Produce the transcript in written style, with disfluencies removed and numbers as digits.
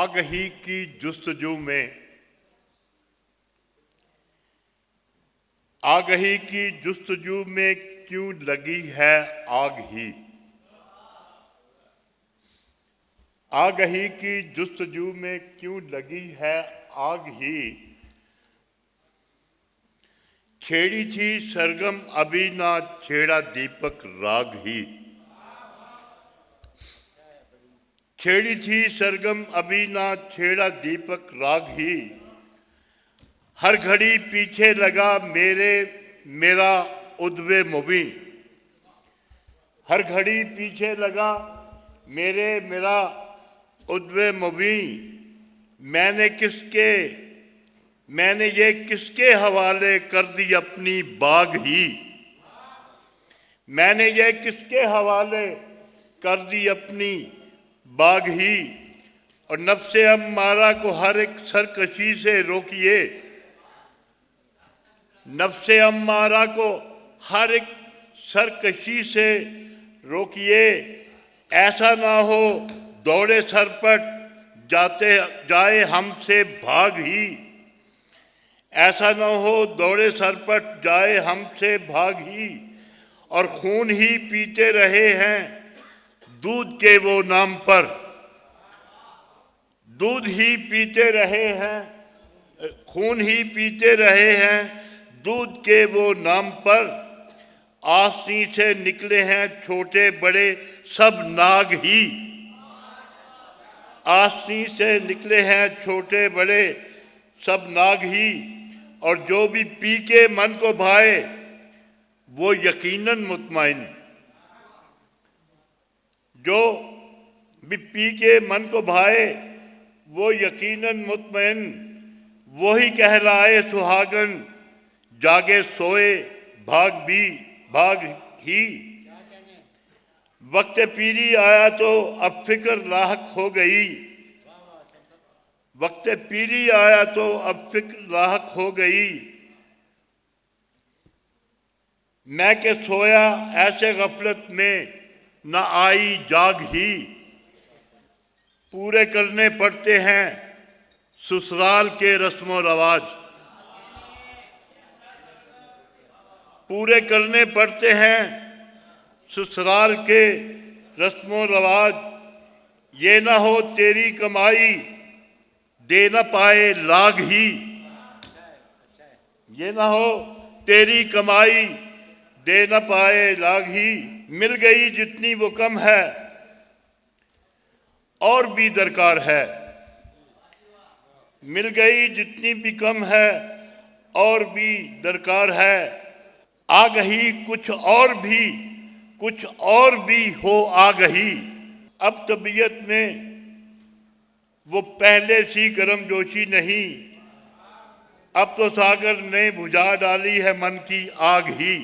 आगही की जुस्तजू में, आगही की जुस्तजू में क्यों लगी है आग ही। आगही की जुस्तजू में क्यों लगी है आग ही। छेड़ी थी सरगम अभी ना छेड़ा दीपक राग ही। छेड़ी थी सरगम अभी ना छेड़ा दीपक राग ही। हर घड़ी पीछे लगा मेरा उद्वे मुबी। हर घड़ी पीछे लगा मेरा उद्वे मुबी। मैंने ये किसके हवाले कर दी अपनी बाग ही। मैंने ये किसके हवाले कर दी अपनी बाग ही। और नफ्से अम्मारा को हर एक सरकशी से रोकिए। नफ्से अम्मारा को हर एक सरकशी से रोकिए। ऐसा ना हो दौड़े सरपट जाए हमसे भाग ही। ऐसा ना हो दौड़े सरपट जाए हमसे भाग ही। और खून ही पीते रहे हैं दूध के वो नाम पर। दूध ही पीते रहे हैं, खून ही पीते रहे हैं दूध के वो नाम पर। आस्तीन से निकले हैं छोटे बड़े सब नाग ही। आस्तीन से निकले हैं छोटे बड़े सब नाग ही। और जो भी पी के मन को भाए वो यकीनन मुतमईन। जो भी पी के मन को भाए वो यकीनन मुतमईन। वही कहलाए सुहागन जागे सोए भाग ही। वक्त पीरी आया तो अब फिक्र लाहक हो गई। वक्त पीरी आया तो अब फिक्र लाहक हो गई। मैं के सोया ऐसे गफलत में न आई जाग ही। पूरे करने पड़ते हैं ससुराल के रस्मो रवाज। पूरे करने पड़ते हैं ससुराल के रस्मो रवाज। ये ना हो तेरी कमाई दे न पाए लाग ही। ये ना हो तेरी कमाई दे न पाए लाग ही। मिल गई जितनी वो कम है और भी दरकार है। मिल गई जितनी भी कम है और भी दरकार है। आगही कुछ और भी हो आगही। अब तबीयत में वो पहले सी गर्मजोशी नहीं। अब तो सागर ने बुझा डाली है मन की आग ही।